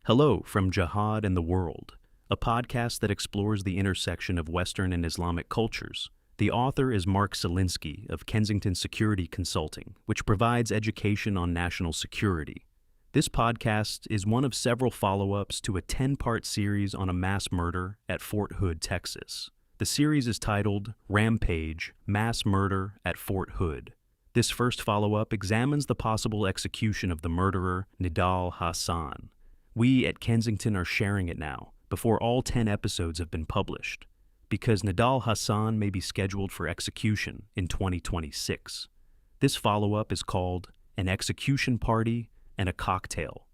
Hello from Jihad and the World, a podcast that explores the intersection of Western and Islamic cultures. The author is Mark Silinsky of Kensington Security Consulting, which provides education on national security. This podcast is one of several follow-ups to a 10-part series on a mass murder at Fort Hood, Texas. The series is titled Rampage, Mass Murder at Fort Hood. This first follow-up examines the possible execution of the murderer Nidal Hasan. We at Kensington are sharing it now, before all 10 episodes have been published, because Nidal Hasan may be scheduled for execution in 2026. This follow-up is called An Execution Party and a Cocktail.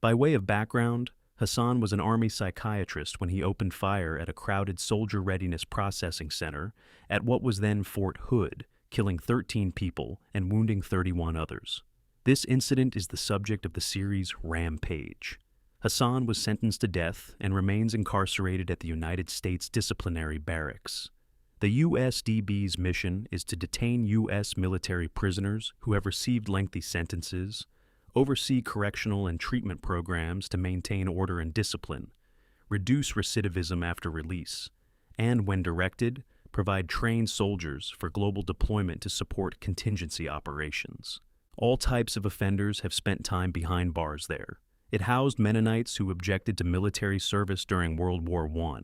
By way of background, Hasan was an Army psychiatrist when he opened fire at a crowded Soldier Readiness Processing Center at what was then Fort Hood, killing 13 people and wounding 31 others. This incident is the subject of the series Rampage. Hasan was sentenced to death and remains incarcerated at the United States Disciplinary Barracks. The USDB's mission is to detain U.S. military prisoners who have received lengthy sentences, oversee correctional and treatment programs to maintain order and discipline, reduce recidivism after release, and, when directed, provide trained soldiers for global deployment to support contingency operations. All types of offenders have spent time behind bars there. It housed Mennonites who objected to military service during World War I,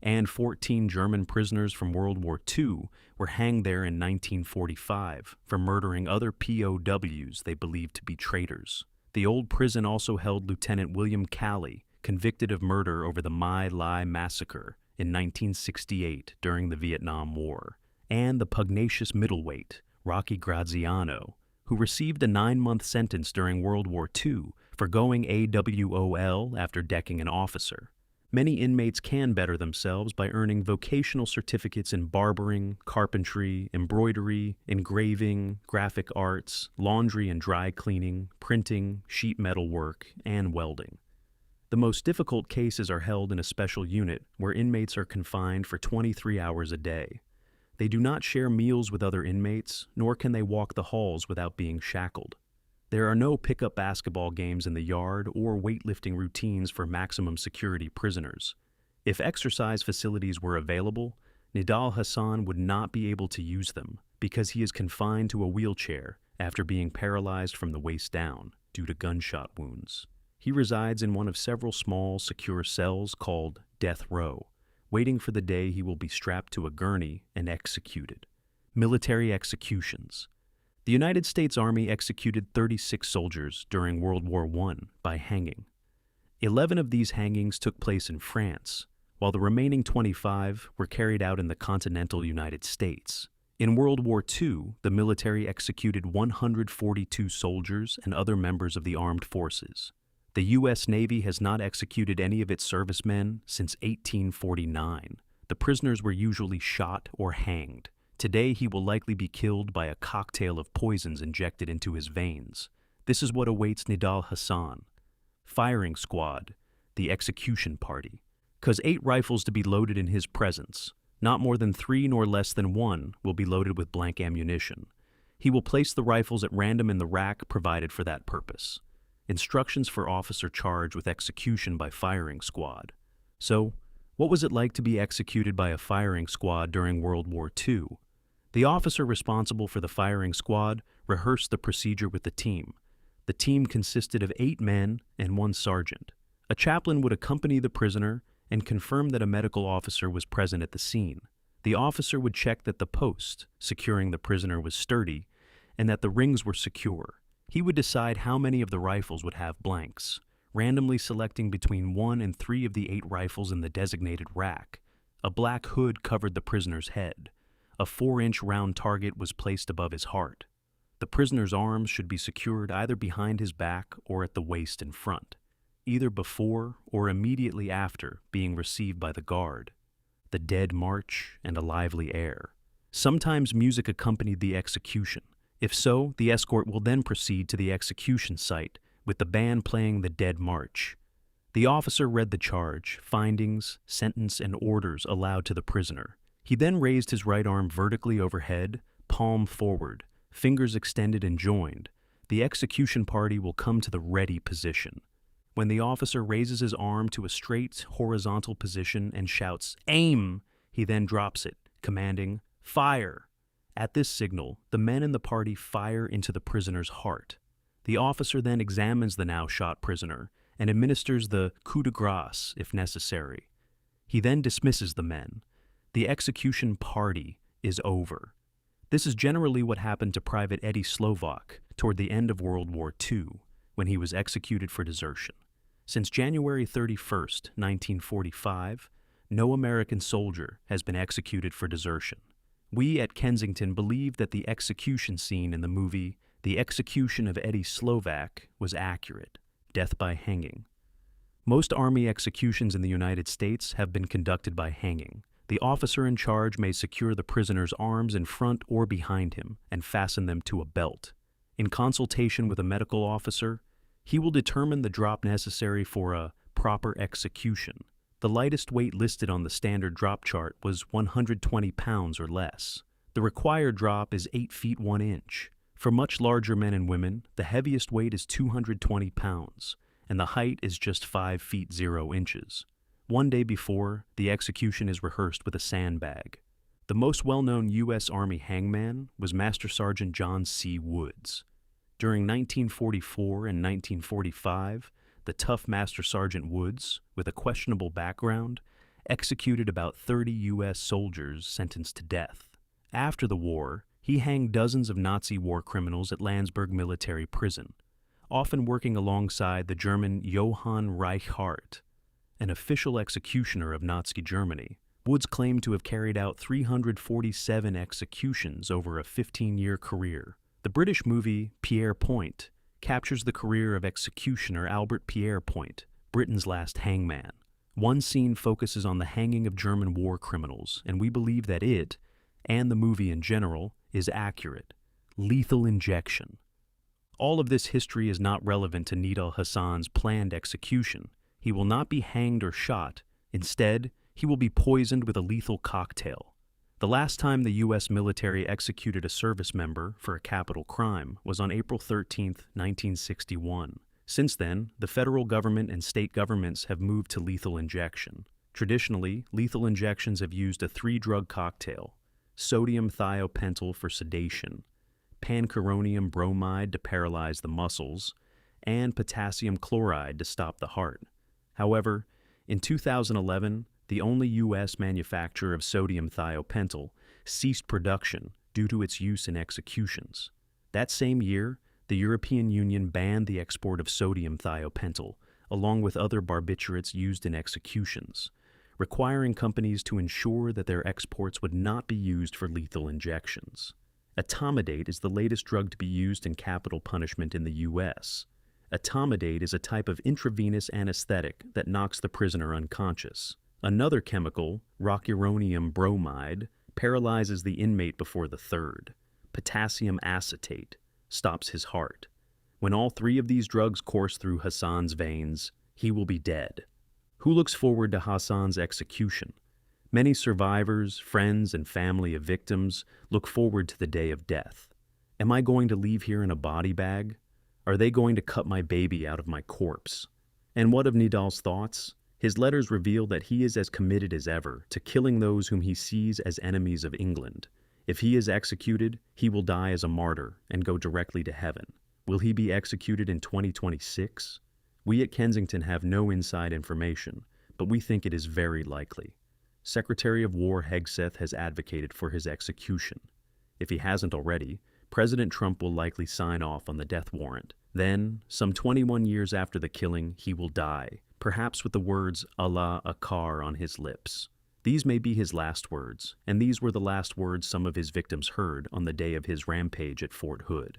and 14 German prisoners from World War II were hanged there in 1945 for murdering other POWs they believed to be traitors. The old prison also held Lieutenant William Calley, convicted of murder over the My Lai massacre in 1968 during the Vietnam War, and the pugnacious middleweight, Rocky Graziano, who received a 9-month sentence during World War II for going AWOL after decking an officer. Many inmates can better themselves by earning vocational certificates in barbering, carpentry, embroidery, engraving, graphic arts, laundry and dry cleaning, printing, sheet metal work, and welding. The most difficult cases are held in a special unit where inmates are confined for 23 hours a day. They do not share meals with other inmates, nor can they walk the halls without being shackled. There are no pickup basketball games in the yard or weightlifting routines for maximum security prisoners. If exercise facilities were available, Nidal Hasan would not be able to use them because he is confined to a wheelchair after being paralyzed from the waist down due to gunshot wounds. He resides in one of several small, secure cells called Death Row, waiting for the day he will be strapped to a gurney and executed. Military executions. The United States Army executed 36 soldiers during World War I by hanging. 11 of these hangings took place in France, while the remaining 25 were carried out in the continental United States. In World War II, the military executed 142 soldiers and other members of the armed forces. The U.S. Navy has not executed any of its servicemen since 1849. The prisoners were usually shot or hanged. Today, he will likely be killed by a cocktail of poisons injected into his veins. This is what awaits Nidal Hasan. Firing squad, the execution party. Cause 8 rifles to be loaded in his presence. Not more than 3 nor less than 1 will be loaded with blank ammunition. He will place the rifles at random in the rack provided for that purpose. Instructions for officer charged with execution by firing squad. So, what was it like to be executed by a firing squad during World War II? The officer responsible for the firing squad rehearsed the procedure with the team. The team consisted of 8 men and 1 sergeant. A chaplain would accompany the prisoner and confirm that a medical officer was present at the scene. The officer would check that the post securing the prisoner was sturdy and that the rings were secure. He would decide how many of the rifles would have blanks, randomly selecting between 1 and 3 of the 8 rifles in the designated rack. A black hood covered the prisoner's head. A 4-inch round target was placed above his heart. The prisoner's arms should be secured either behind his back or at the waist in front, either before or immediately after being received by the guard. The dead march and a lively air. Sometimes music accompanied the execution. If so, the escort will then proceed to the execution site with the band playing the Dead March. The officer read the charge, findings, sentence, and orders aloud to the prisoner. He then raised his right arm vertically overhead, palm forward, fingers extended and joined. The execution party will come to the ready position. When the officer raises his arm to a straight, horizontal position and shouts, "Aim!" he then drops it, commanding, "Fire!" At this signal, the men in the party fire into the prisoner's heart. The officer then examines the now shot prisoner and administers the coup de grace if necessary. He then dismisses the men. The execution party is over. This is generally what happened to Private Eddie Slovak toward the end of World War II, when he was executed for desertion. Since January 31st, 1945, no American soldier has been executed for desertion. We at Kensington believe that the execution scene in the movie The Execution of Eddie Slovak was accurate, death by hanging. Most Army executions in the United States have been conducted by hanging. The officer in charge may secure the prisoner's arms in front or behind him and fasten them to a belt. In consultation with a medical officer, he will determine the drop necessary for a proper execution. The lightest weight listed on the standard drop chart was 120 pounds or less. The required drop is 8 feet 1 inch. For much larger men and women, the heaviest weight is 220 pounds, and the height is just 5 feet 0 inches. One day before, the execution is rehearsed with a sandbag. The most well-known U.S. Army hangman was Master Sergeant John C. Woods. During 1944 and 1945, the tough Master Sergeant Woods, with a questionable background, executed about 30 U.S. soldiers sentenced to death. After the war, he hanged dozens of Nazi war criminals at Landsberg Military Prison, often working alongside the German Johann Reichhardt, an official executioner of Nazi Germany. Woods claimed to have carried out 347 executions over a 15-year career. The British movie Pierre Point captures the career of executioner Albert Pierre Point, Britain's last hangman. One scene focuses on the hanging of German war criminals, and we believe that it, and the movie in general, is accurate. Lethal injection. All of this history is not relevant to Nidal Hasan's planned execution. He will not be hanged or shot. Instead, he will be poisoned with a lethal cocktail. The last time the U.S. military executed a service member for a capital crime was on April 13, 1961. Since then, the federal government and state governments have moved to lethal injection. Traditionally, lethal injections have used a 3-drug cocktail: sodium thiopental for sedation, pancuronium bromide to paralyze the muscles, and potassium chloride to stop the heart. However, in 2011, the only U.S. manufacturer of sodium thiopental ceased production due to its use in executions. That same year, the European Union banned the export of sodium thiopental, along with other barbiturates used in executions, requiring companies to ensure that their exports would not be used for lethal injections. Etomidate is the latest drug to be used in capital punishment in the U.S. Etomidate is a type of intravenous anesthetic that knocks the prisoner unconscious. Another chemical, rocuronium bromide, paralyzes the inmate before the third. Potassium acetate stops his heart. When all 3 of these drugs course through Hasan's veins, he will be dead. Who looks forward to Hasan's execution? Many survivors, friends, and family of victims look forward to the day of death. Am I going to leave here in a body bag? Are they going to cut my baby out of my corpse? And what of Nidal's thoughts? His letters reveal that he is as committed as ever to killing those whom he sees as enemies of England. If he is executed, he will die as a martyr and go directly to heaven. Will he be executed in 2026? We at Kensington have no inside information, but we think it is very likely. Secretary of War Hegseth has advocated for his execution. If he hasn't already, President Trump will likely sign off on the death warrant. Then, some 21 years after the killing, he will die, perhaps with the words Allah Akbar on his lips. These may be his last words, and these were the last words some of his victims heard on the day of his rampage at Fort Hood.